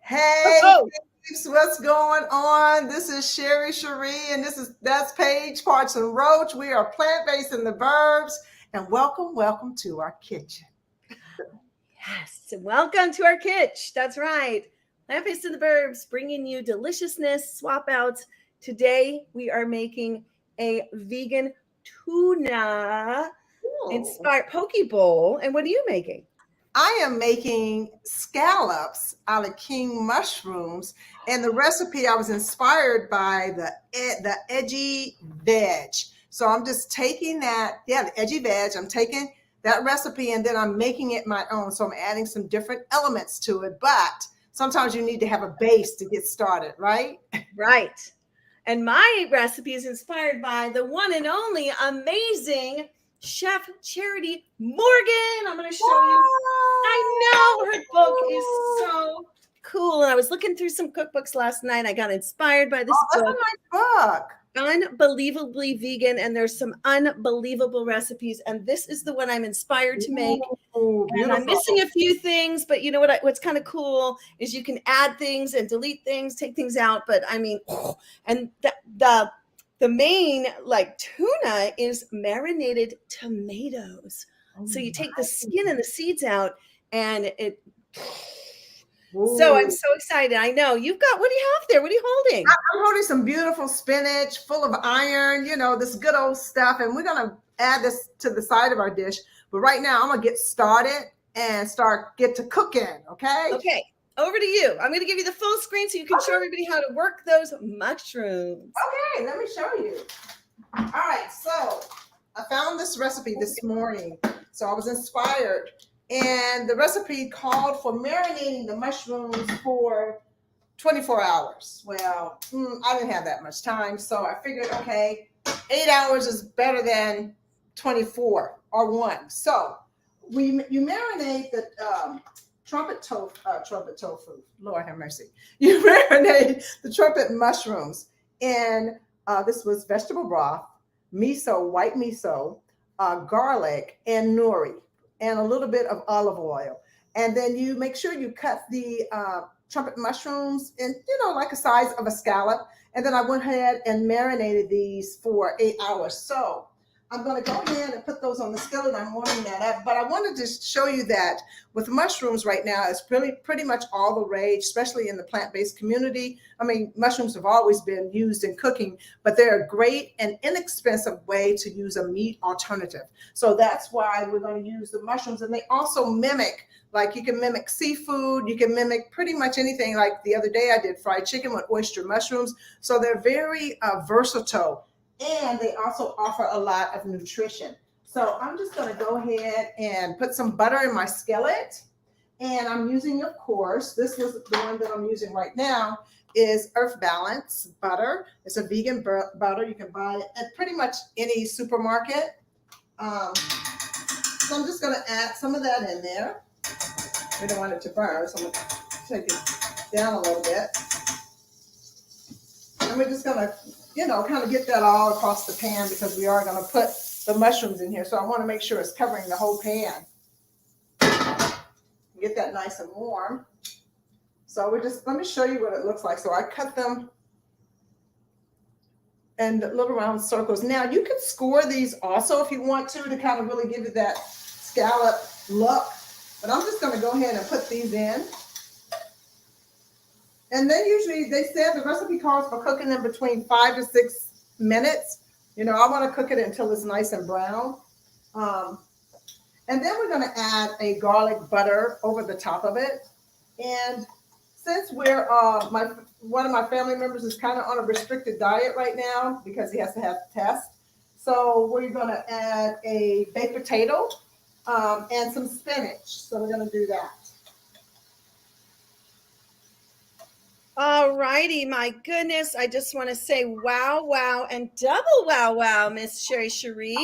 Hey, Oh, peeps, what's going on? This is Sherri, and that's Paige, Parts and Roach. We are plant-based in the Burbs, and welcome to our kitchen. yes. Welcome to our kitchen. That's right. Plant-based in the Burbs, bringing you deliciousness, swap outs. Today, we are making a vegan tuna Ooh. inspired poke bowl. And what are you making? I am making scallops a la king mushrooms, and the recipe I was inspired by the edgy veg. So I'm just taking the edgy veg. I'm taking that recipe and then I'm making it my own. So I'm adding some different elements to it, but sometimes you need to have a base to get started, right? Right. And my recipe is inspired by the one and only amazing chef Charity Morgan. I'm going to show you. I know her book is so cool. And I was looking through some cookbooks last night. I got inspired by this Oh, that's a book. nice book. Unbelievably vegan, and there's some unbelievable recipes. And this is the one I'm inspired to make. Ooh, And I'm beautiful. missing a few things, but you know what's kind of cool is you can add things and delete things, take things out. But I mean, and the main like tuna is marinated tomatoes. So you take the skin and the seeds out, and it. So I'm Ooh. so excited. I know you've got. What do you have there? What are you holding? I'm holding some beautiful spinach full of iron, this good old stuff. And we're going to add this to the side of our dish. But right now, I'm going to get started and get to cooking. Okay. Okay, over to you. I'm going to give you the full screen so you can show everybody how to work those mushrooms. Okay. Let me show you. All right. So I found this recipe this morning. So I was inspired. And the recipe called for marinating the mushrooms for 24 hours. Well, I didn't have that much time. So I figured, okay, 8 hours is better than 24 or 1. So you marinate the trumpet tofu. Lord have mercy. You marinate the trumpet mushrooms in, this was vegetable broth, miso, white miso, garlic, and nori, and a little bit of olive oil. And then you make sure you cut the trumpet mushrooms in, like a size of a scallop. And then I went ahead and marinated these for 8 hours. So I'm going to go ahead and put those on the skillet. I'm warming that up. But I wanted to show you that with mushrooms right now, it's pretty much all the rage, especially in the plant-based community. I mean, mushrooms have always been used in cooking, but they're a great and inexpensive way to use a meat alternative. So that's why we're going to use the mushrooms. And they also mimic, like you can mimic seafood, you can mimic pretty much anything. Like the other day I did fried chicken with oyster mushrooms. So they're very versatile. And they also offer a lot of nutrition. So I'm just going to go ahead and put some butter in my skillet. And I'm using, of course, this is the one that I'm using right now, is Earth Balance butter. It's a vegan butter. You can buy it at pretty much any supermarket. So I'm just going to add some of that in there. We don't want it to burn, so I'm going to take it down a little bit. And we're just going to kind of get that all across the pan because we are going to put the mushrooms in here. So I want to make sure it's covering the whole pan. Get that nice and warm. So let me show you what it looks like. So I cut them in little round circles. Now you can score these also if you want to kind of really give it that scallop look. But I'm just going to go ahead and put these in. And then usually they said the recipe calls for cooking them between 5 to 6 minutes. I want to cook it until it's nice and brown. And then we're going to add a garlic butter over the top of it. And since we're one of my family members is kind of on a restricted diet right now because he has to have the test. So we're going to add a baked potato and some spinach. So we're going to do that. All righty, my goodness. I just want to say wow, and double wow, Miss Sherri.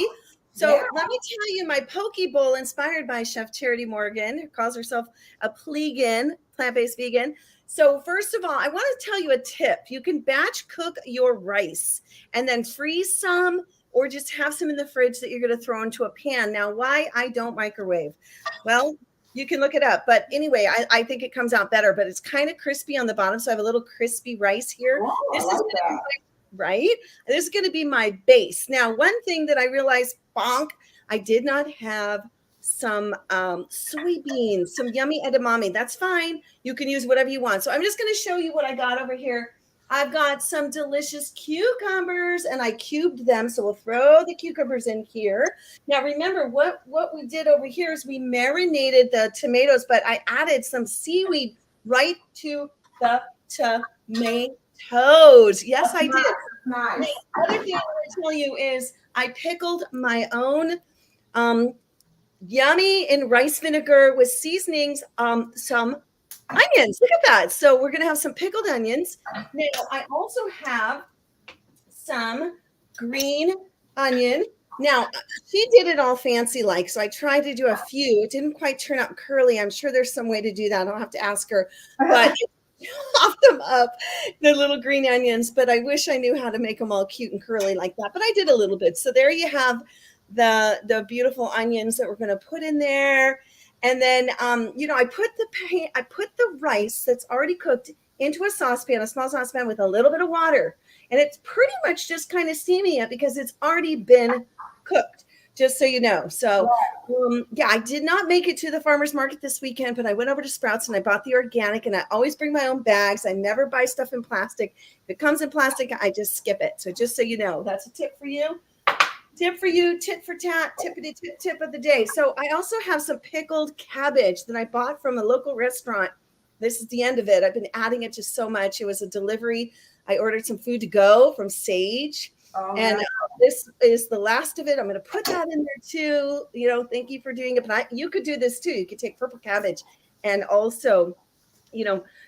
So let me tell you my poke bowl inspired by Chef Charity Morgan, who calls herself a plegan, plant-based vegan. So first of all, I want to tell you a tip. You can batch cook your rice and then freeze some or just have some in the fridge that you're going to throw into a pan. Now, why I don't microwave? Well, You can look it up. But anyway, I think it comes out better, but it's kind of crispy on the bottom. So I have a little crispy rice here. Oh, This I is like gonna be that. right? This is going to be my base. Now, one thing that I realized, bonk, I did not have some soybeans, some yummy edamame. That's fine. You can use whatever you want. So I'm just going to show you what I got over here. I've got some delicious cucumbers and I cubed them. So we'll throw the cucumbers in here. Now, remember what we did over here is we marinated the tomatoes, but I added some seaweed right to the tomatoes. Yes, I did. Nice. The other thing I want to tell you is I pickled my own yummy in rice vinegar with seasonings, some onions. Look at that. So we're going to have some pickled onions. Now, I also have some green onion. Now, she did it all fancy like, so I tried to do a few. It didn't quite turn out curly. I'm sure there's some way to do that. I'll have to ask her. But chop them up, the little green onions, but I wish I knew how to make them all cute and curly like that, but I did a little bit. So there you have the beautiful onions that we're going to put in there. And then, I put the rice that's already cooked into a saucepan, a small saucepan with a little bit of water. And it's pretty much just kind of steaming it because it's already been cooked, just so you know. So, I did not make it to the farmer's market this weekend, but I went over to Sprouts and I bought the organic, and I always bring my own bags. I never buy stuff in plastic. If it comes in plastic, I just skip it. So just so you know, that's a tip for you. Tip for you, tit for tat, tippity tip of the day. So I also have some pickled cabbage that I bought from a local restaurant. This is the end of it. I've been adding it just so much. It was a delivery. I ordered some food to go from Sage. And this is the last of it. I'm going to put that in there too. Thank you for doing it. But you could do this too. You could take purple cabbage and also,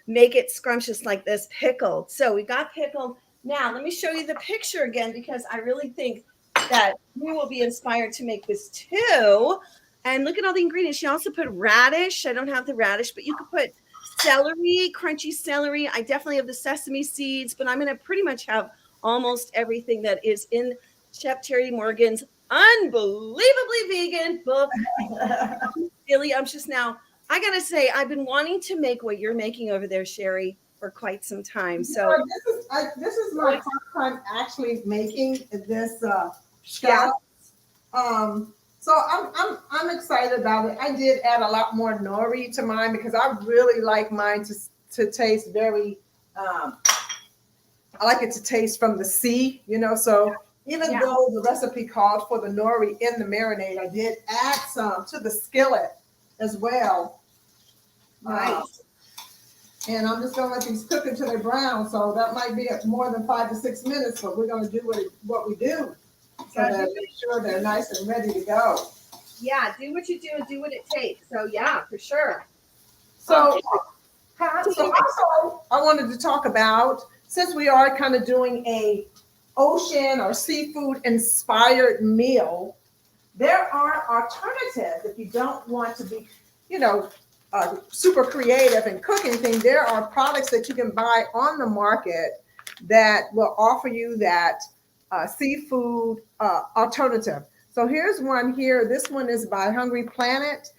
make it scrumptious like this, pickled. So we got pickled. Now let me show you the picture again, because I really think that you will be inspired to make this too. And look at all the ingredients. She also put radish. I don't have the radish, but you could put celery, crunchy celery. I definitely have the sesame seeds, but I'm going to pretty much have almost everything that is in Chef Terry Morgan's unbelievably vegan book. Really umptious. Now, I got to say, I've been wanting to make what you're making over there, Sherri, for quite some time. So this is my first time actually making this scallops. So I'm excited about it. I did add a lot more nori to mine because I really like mine to taste very. I like it to taste from the sea, So even though the recipe called for the nori in the marinade, I did add some to the skillet as well. Nice. And I'm just gonna let these cook until they're brown. So that might be more than 5 to 6 minutes, but we're gonna do what we do, so that make sure they're nice and ready to go. Yeah, do what you do and do what it takes. So yeah, for sure. So also I wanted to talk about, since we are kind of doing a ocean or seafood inspired meal, there are alternatives if you don't want to be, super creative and cook anything. There are products that you can buy on the market that will offer you that seafood alternative. So here's one here. This one is by Hungry Planet.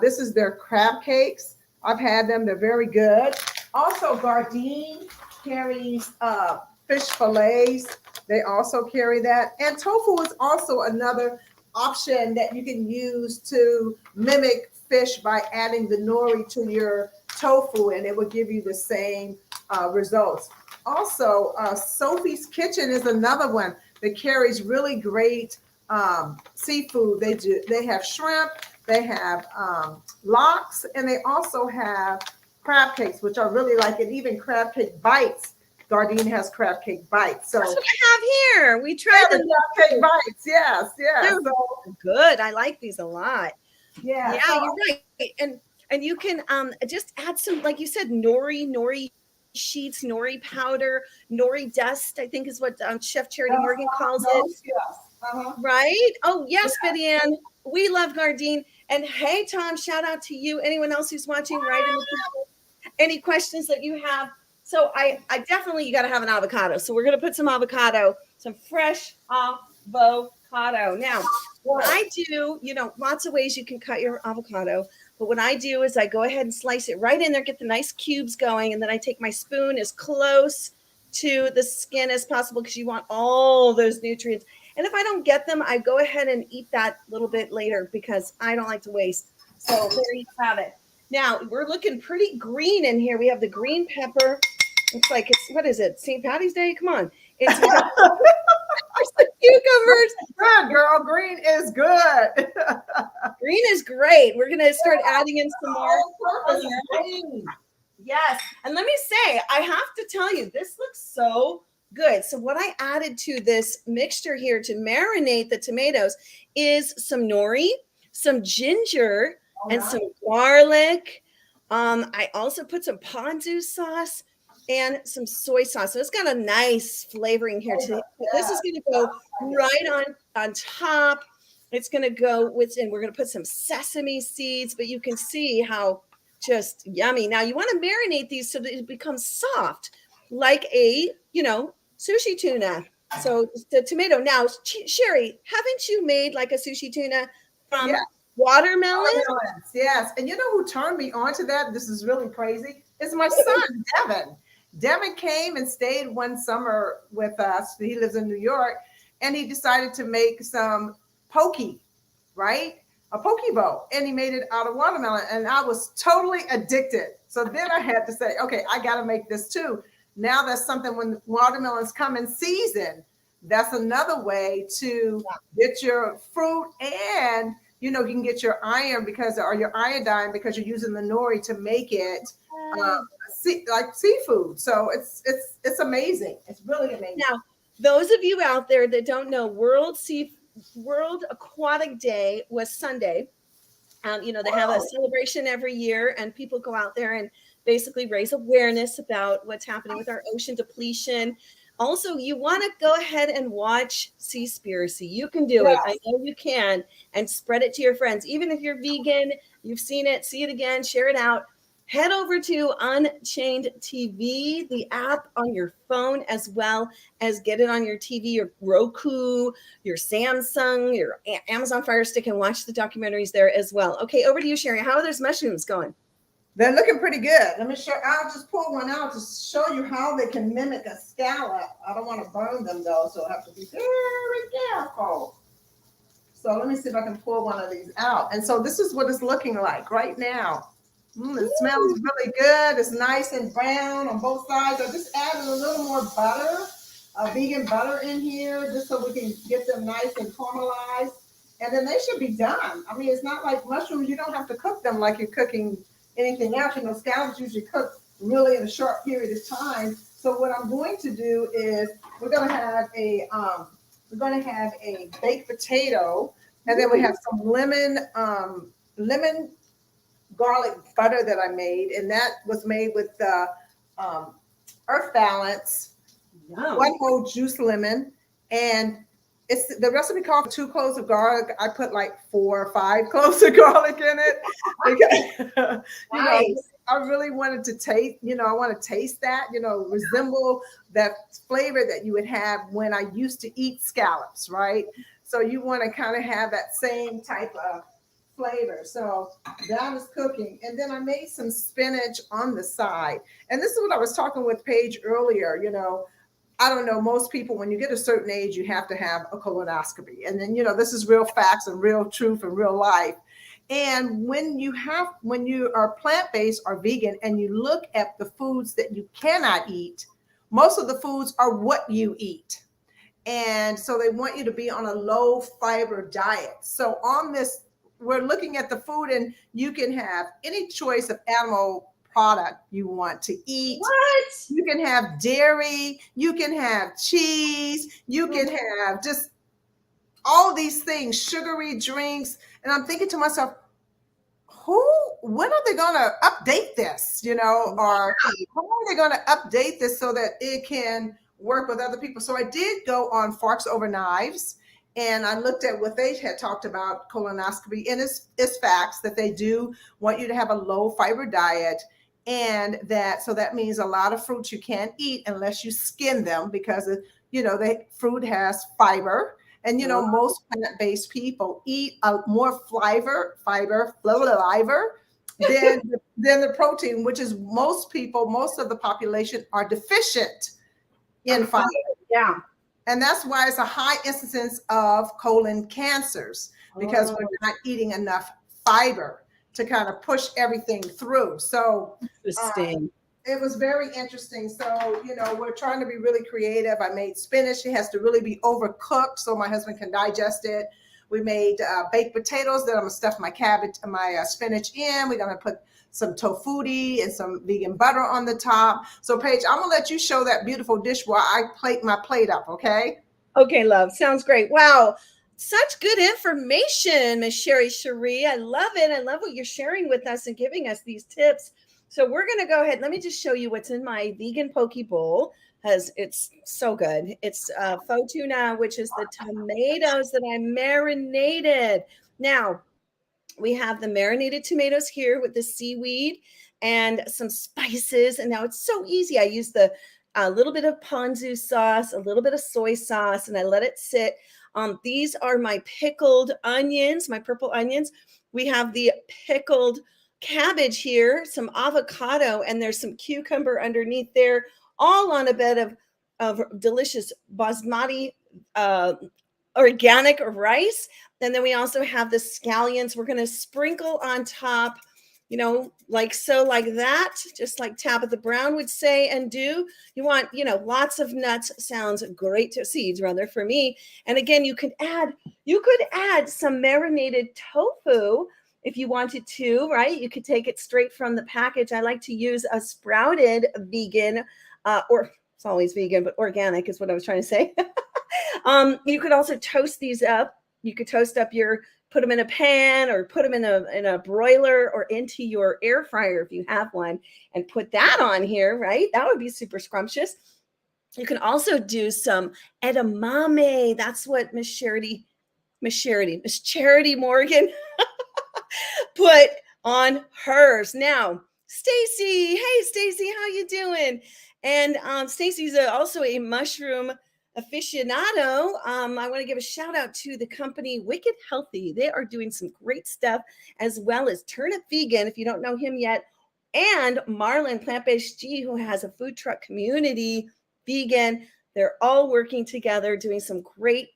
This is their crab cakes. I've had them. They're very good. Also, Gardein carries fish fillets. They also carry that. And tofu is also another option that you can use to mimic fish by adding the nori to your tofu, and it will give you the same results. Also, Sophie's Kitchen is another one that carries really great seafood. They have shrimp, they have lox, and they also have crab cakes, which I really like, and even crab cake bites. Gardein has crab cake bites. So that's what I have here. We tried the crab cake bites. Yes. They're so good. I like these a lot. Yeah, so, you're right. And you can just add some, like you said, nori sheets, nori powder, nori dust, I think is what Chef Charity Morgan calls it. Yes. Right? Oh, yes, Betty Ann. We love Gardein. And hey, Tom, shout out to you. Anyone else who's watching, right in the comments. Any questions that you have? So I definitely, you got to have an avocado. So we're going to put some avocado, some fresh avocado. Now, what I do, lots of ways you can cut your avocado. But what I do is I go ahead and slice it right in there, get the nice cubes going, and then I take my spoon as close to the skin as possible because you want all those nutrients. And if I don't get them, I go ahead and eat that little bit later because I don't like to waste. So there you have it. Now we're looking pretty green in here. We have the green pepper. Looks like it's, what is it? St. Patty's Day? Come on. It's we got the cucumbers. Good girl. Green is good. Green is great. We're gonna start adding in some more. Green. Yes. And let me say, I have to tell you, this looks so good. So what I added to this mixture here to marinate the tomatoes is some nori, some ginger, and some garlic. I also put some ponzu sauce and some soy sauce. So it's got a nice flavoring here too. This is going to go right on top. It's going to go with, and we're going to put some sesame seeds, but you can see how just yummy. Now you want to marinate these so that it becomes soft, like a, sushi tuna. So the tomato. Now, Sherri, haven't you made like a sushi tuna from watermelon? Yes. And you know who turned me on to that? This is really crazy. It's my son, Devin. Devin came and stayed one summer with us. He lives in New York, and he decided to make some poke, right? A poke bowl, and he made it out of watermelon, and I was totally addicted. So then I had to say, okay, I got to make this too. Now that's something when watermelons come in season, that's another way to get your fruit, and you can get your iron or your iodine because you're using the nori to make it like seafood. So it's amazing. It's really amazing. Now, those of you out there that don't know, World Aquatic Day was Sunday. They have a celebration every year, and people go out there and basically raise awareness about what's happening with our ocean depletion. Also, you want to go ahead and watch Seaspiracy. You can do it. I know you can, and spread it to your friends. Even if you're vegan, you've seen it, see it again, share it out. Head over to Unchained TV, the app on your phone, as well as get it on your TV, your Roku, your Samsung, your Amazon Fire Stick, and watch the documentaries there as well. Okay, over to you, Sherri. How are those mushrooms going? They're looking pretty good. Let me show. I'll just pull one out to show you how they can mimic a scallop. I don't want to burn them though, so I have to be very careful. So let me see if I can pull one of these out. And so this is what it's looking like right now. It smells really good. It's nice and brown on both sides. I just added a little more butter, vegan butter in here, just so we can get them nice and caramelized. And then they should be done. I mean, it's not like mushrooms. You don't have to cook them like you're cooking anything else. Scallops usually cook really in a short period of time. So what I'm going to do is we're going to have a baked potato, and then we have some lemon garlic butter that I made, and that was made with the Earth Balance, one whole juice lemon, and it's the recipe called for 2 cloves of garlic. I put like 4 or 5 cloves of garlic in it because I really wanted to taste. I want to taste that. Resemble that flavor that you would have when I used to eat scallops, right? So you want to kind of have that same type of flavor. So that was cooking, and then I made some spinach on the side. And this is what I was talking with Paige earlier. I don't know, most people, when you get a certain age, you have to have a colonoscopy, and then this is real facts and real truth and real life. And when you are plant-based or vegan and you look at the foods that you cannot eat, most of the foods are what you eat. And so they want you to be on a low fiber diet. So on this, we're looking at the food, and you can have any choice of animal product you want to eat. What? You can have dairy, you can have cheese, you can have just all these things, sugary drinks. And I'm thinking to myself, when are they going to update this, or how are they going to update this so that it can work with other people? So I did go on Forks Over Knives, and I looked at what they had talked about colonoscopy, and it's facts that they do want you to have a low fiber diet, and so that means a lot of fruits you can't eat unless you skin them, because the fruit has fiber, and most plant-based people eat more fiber than the protein, which is most of the population are deficient in fiber. Yeah. And that's why it's a high incidence of colon cancers, because we're not eating enough fiber to kind of push everything through. So Interesting. it was very interesting. So, we're trying to be really creative. I made spinach. It has to really be overcooked so my husband can digest it. We made baked potatoes that I'm gonna stuff my spinach in. We're gonna put some tofuti and some vegan butter on the top. So Paige, I'm gonna let you show that beautiful dish while I plate my plate up, okay? Okay, love. Sounds great. Wow. Such good information, Miss Sherri. I love it. I love what you're sharing with us and giving us these tips. So we're going to go ahead. Let me just show you what's in my vegan poke bowl, because it's so good. It's faux tuna, which is the tomatoes that I marinated. Now, we have the marinated tomatoes here with the seaweed and some spices. And now it's so easy. I use a little bit of ponzu sauce, a little bit of soy sauce, and I let it sit. These are my pickled onions, my purple onions. We have the pickled cabbage here, some avocado, and there's some cucumber underneath there, all on a bed of delicious basmati organic rice. And then we also have the scallions. We're going to sprinkle on top, like so, like that, just like Tabitha Brown would say and do. You want, lots of nuts. Sounds great. Seeds, rather, for me. And again, you could add some marinated tofu if you wanted to, right? You could take it straight from the package. I like to use a sprouted vegan, or it's always vegan, but organic is what I was trying to say. You could also toast these up. You could put them in a pan, or put them in a broiler, or into your air fryer if you have one, and put that on here, right? That would be super scrumptious. You can also do some edamame. That's what Miss Charity Morgan put on hers. Now, Stacy, hey Stacy, how you doing? And Stacy's also a mushroom aficionado. I want to give a shout out to the company Wicked Healthy. They are doing some great stuff, as well as Turnip Vegan, if you don't know him yet, and Marlon Plant-Based G, who has a food truck community, vegan. They're all working together, doing some great,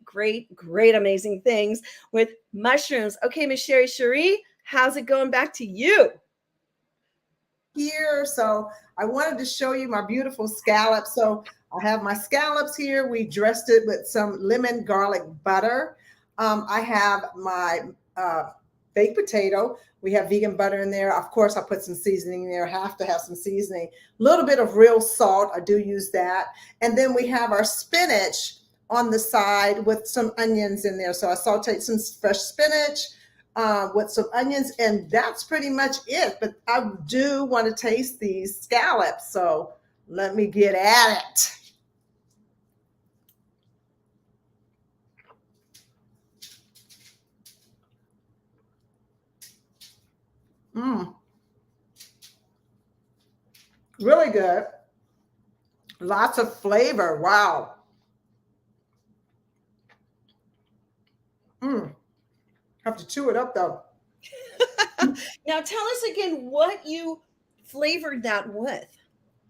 amazing things with mushrooms. Okay, Miss Sherri, how's it going? Back to you. Here, so I wanted to show you my beautiful scallops. So I have my scallops here. We dressed it with some lemon garlic butter. I have my baked potato. We have vegan butter in there. Of course, I put some seasoning in there. Have to have some seasoning. A little bit of real salt. I do use that. And then we have our spinach on the side with some onions in there. So I sauteed some fresh spinach with some onions, and that's pretty much it. But I do want to taste these scallops. So let me get at it. Really good. Lots of flavor. Wow. Have to chew it up though. Now tell us again what you flavored that with.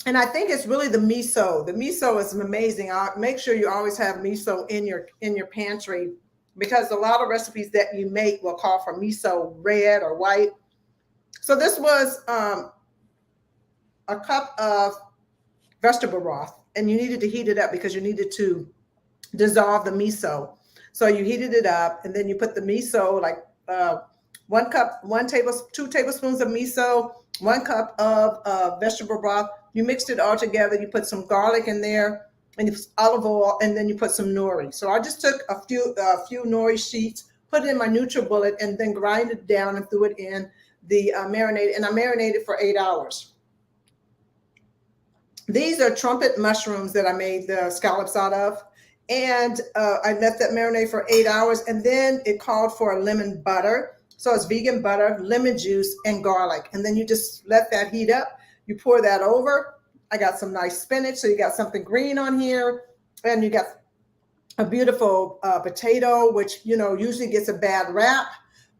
And I think it's really the miso. The miso is amazing. Make sure you always have miso in your pantry, because a lot of recipes that you make will call for miso red or white. So this was a cup of vegetable broth, and you needed to heat it up because you needed to dissolve the miso. So you heated it up, and then you put the miso, like 2 tablespoons of miso, 1 cup of vegetable broth. You mixed it all together. You put some garlic in there, and olive oil, and then you put some nori. So I just took a few nori sheets, put it in my NutriBullet, and then grind it down and threw it in the marinade. And I marinated for 8 hours. These are trumpet mushrooms that I made the scallops out of. And I left that marinade for 8 hours. And then it called for a lemon butter. So it's vegan butter, lemon juice, and garlic. And then you just let that heat up. You pour that over. I got some nice spinach. So you got something green on here. And you got a beautiful potato, which, usually gets a bad rap.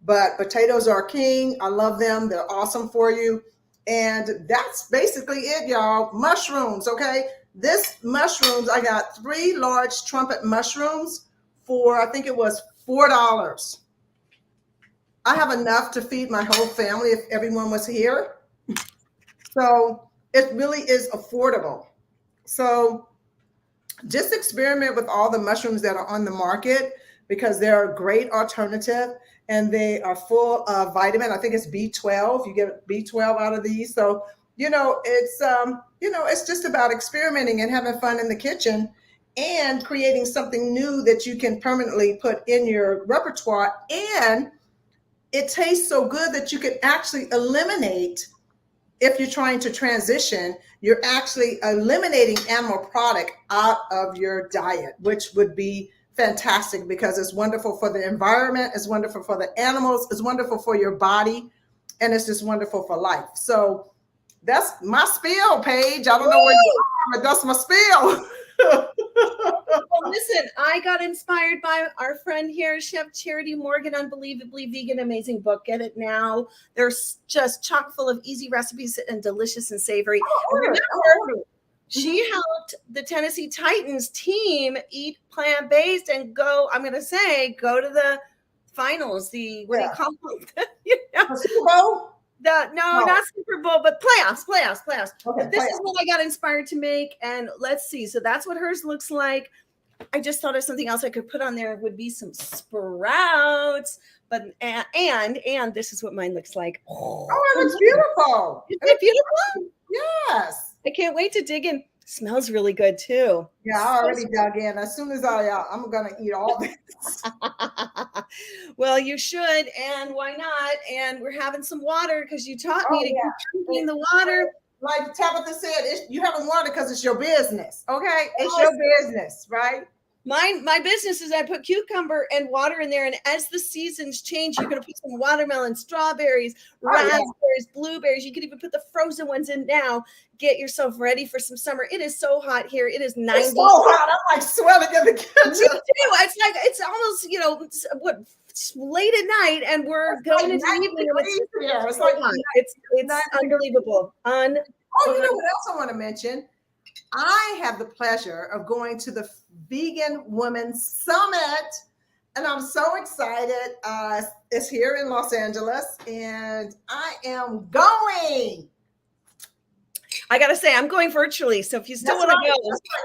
but potatoes are king. I love them. They're awesome for you. And that's basically it, y'all. Mushrooms, okay? This mushrooms, I got 3 large trumpet mushrooms for, I think it was $4. I have enough to feed my whole family if everyone was here. So it really is affordable. So just experiment with all the mushrooms that are on the market because they're a great alternative and they are full of vitamin. I think it's B12. You get B12 out of these. So, it's just about experimenting and having fun in the kitchen and creating something new that you can permanently put in your repertoire. And it tastes so good that you can actually eliminate, if you're trying to transition, you're actually eliminating animal product out of your diet, which would be fantastic because it's wonderful for the environment, it's wonderful for the animals, it's wonderful for your body, and it's just wonderful for life. So that's my spiel, Paige. I don't know where you are, but that's my spiel. Well, listen, I got inspired by our friend here, Chef Charity Morgan, Unbelievably Vegan, amazing book. Get it now. They're just chock full of easy recipes and delicious and savory. And remember, she helped the Tennessee Titans team eat plant-based and go to the finals. What do you call them? Super Bowl? Not Super Bowl, but playoffs. Okay, This is what I got inspired to make, and let's see. So that's what hers looks like. I just thought of something else I could put on there. Would be some sprouts, but and this is what mine looks like. Oh, it looks beautiful. Isn't it beautiful? Yes. I can't wait to dig in. Smells really good too. Yeah, I already dug in. As soon as I'm gonna eat all this. Well, you should, and why not? And we're having some water because you taught me to keep drinking the water. Like Tabitha said, you haven't water because it's your business. Okay, it's your business, right? My business is I put cucumber and water in there, and as the seasons change, you're going to put some watermelon, strawberries, raspberries, blueberries. You can even put the frozen ones in now. Get yourself ready for some summer. It is so hot here. It is 90. It's so hot. I'm like sweating in the kitchen. Me too. It's like it's almost late at night, and we're going into the evening. It's like it's unbelievable. Oh, you know what else I want to mention? I have the pleasure of going to the Vegan Women's Summit, and I'm so excited. It's here in Los Angeles, and I am going. I got to say, I'm going virtually. So if you still want to go,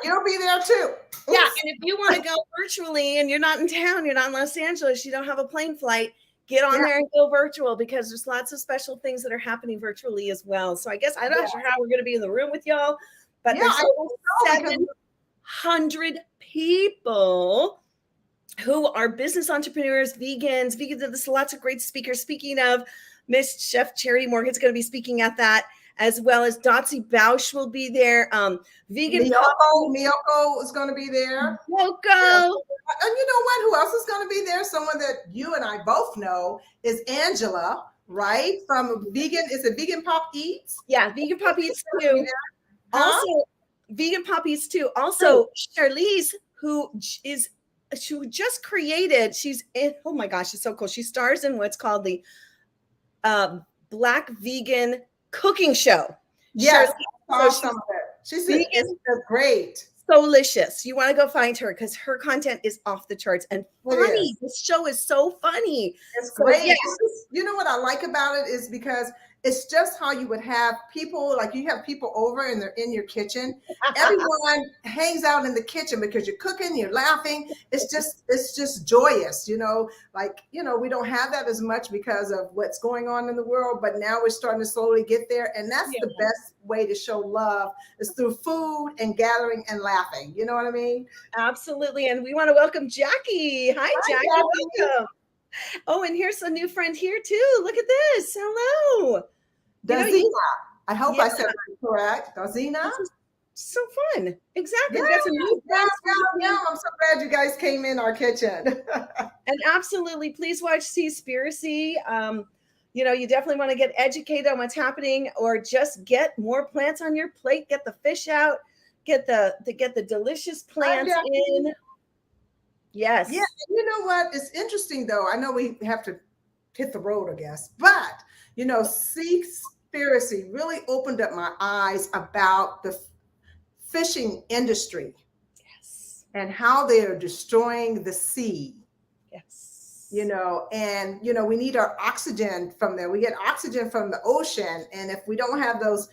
you'll be there too. Yeah. And if you want to go virtually and you're not in town, you're not in Los Angeles, you don't have a plane flight, get on there and go virtual because there's lots of special things that are happening virtually as well. So I guess I'm not sure how we're going to be in the room with y'all, but there's 700 people who are business entrepreneurs, vegans. There's lots of great speakers. Speaking of, Miss Chef Charity Morgan's going to be speaking at that, as well as Dotsie Bausch will be there. Vegan Miyoko is going to be there. Miyoko. And you know what? Who else is going to be there? Someone that you and I both know is Angela, right? From Vegan. Is it Vegan Pop Eats? Yeah, Vegan Pop Eats too. Also, Vegan Pop Eats too. Also, Charlize, who just created. She's in. Oh my gosh, it's so cool. She stars in what's called the Black Vegan Cooking Show. Yes, some of it. She's great. Solicious. You want to go find her because her content is off the charts and funny. This show is so funny. It's great. Yes. You know what I like about it is because it's just how you would have people, like you have people over and they're in your kitchen. Everyone hangs out in the kitchen because you're cooking, you're laughing. It's just joyous, we don't have that as much because of what's going on in the world, but now we're starting to slowly get there. And that's the best way to show love is through food and gathering and laughing. You know what I mean? Absolutely. And we want to welcome Jackie. Hi Jackie. Welcome. Oh, and here's a new friend here too. Look at this. Hello. Dazina. I hope I said that correct. Dazina. So fun. Exactly. Yeah. I'm so glad you guys came in our kitchen. And absolutely, please watch Seaspiracy. You definitely want to get educated on what's happening, or just get more plants on your plate. Get the fish out. Get the delicious plants in. Yes. Yeah. You know what? It's interesting though. I know we have to hit the road, I guess. But, you know, Seaspiracy really opened up my eyes about the fishing industry. Yes. And how they are destroying the sea. Yes. You know, and, you know, we need our oxygen from there. We get oxygen from the ocean. And if we don't have those,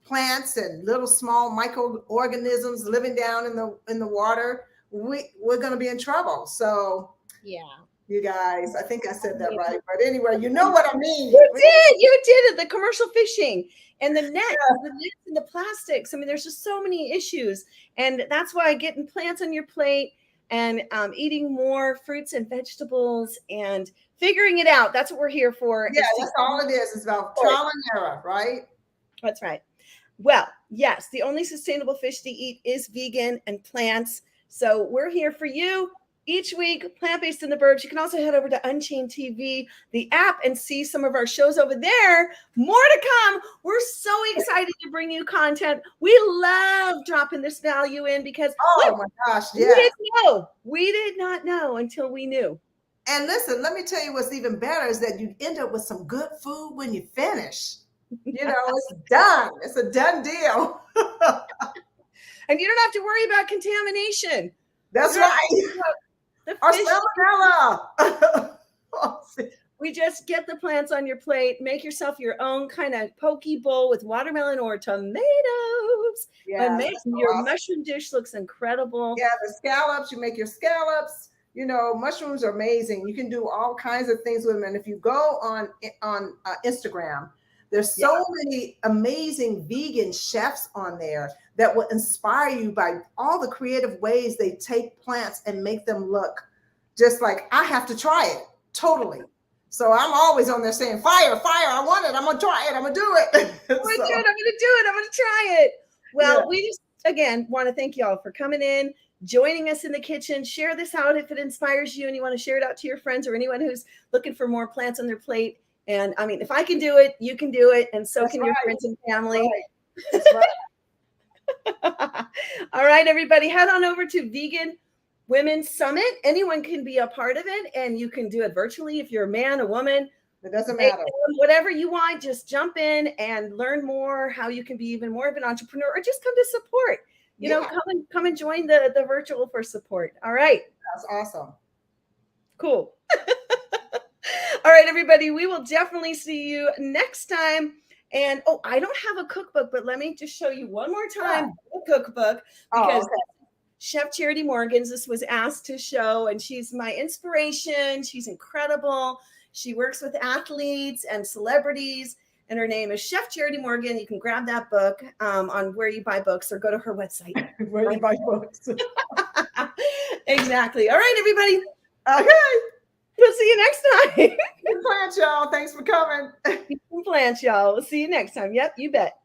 plants and little small microorganisms living down in the water, we're going to be in trouble. So, yeah. You guys, I think I said that right. But anyway, you know what I mean. You did it. The commercial fishing and the nets, Yeah. the nets and the plastics. I mean, there's just so many issues. And that's why getting plants on your plate and eating more fruits and vegetables and figuring it out. That's what we're here for. Yeah, that's all it is. It's about trial and error, right? That's right. Well, yes, the only sustainable fish to eat is vegan and plants. So we're here for you each week, plant-based in the Burbs. You can also head over to Unchained TV, the app, and see some of our shows over there. More to come. We're so excited to bring you content. We love dropping this value in because oh my gosh, yeah. We didn't know. We did not know until we knew. And listen, let me tell you what's even better is that you end up with some good food when you finish. You know, it's done. It's a done deal. And you don't have to worry about contamination. That's right. Or salmonella. We just get the plants on your plate, make yourself your own kind of poke bowl with watermelon or tomatoes. Yeah, and make your awesome mushroom dish looks incredible. Yeah, the scallops, you make your scallops. You know, mushrooms are amazing. You can do all kinds of things with them. And if you go on Instagram, there's so many amazing vegan chefs on there that will inspire you by all the creative ways they take plants and make them look just like, I have to try it. Totally. So I'm always on there saying, fire, I want it. I'm going to try it. I'm going to do it. I'm going to do it. I'm going to try it. Well, we just, again, want to thank y'all for coming in, joining us in the kitchen. Share this out if it inspires you and you want to share it out to your friends or anyone who's looking for more plants on their plate. And I mean, if I can do it, you can do it. And so can your friends and family. That's right. All right, everybody, head on over to Vegan Women's Summit. Anyone can be a part of it, and you can do it virtually if you're a man, a woman. It doesn't matter. Whatever you want, just jump in and learn more how you can be even more of an entrepreneur, or just come to support. You know, come and join the virtual for support. All right. That's awesome. Cool. All right, everybody, we will definitely see you next time. And I don't have a cookbook, but let me just show you one more time the cookbook, because Chef Charity Morgans, this was asked to show, and she's my inspiration. She's incredible. She works with athletes and celebrities, and her name is Chef Charity Morgan. You can grab that book on where you buy books, or go to her website. Where you buy books. Exactly. All right, everybody. Okay. We'll see you next time. Good plants, y'all. Thanks for coming. Good plants, y'all. We'll see you next time. Yep, you bet.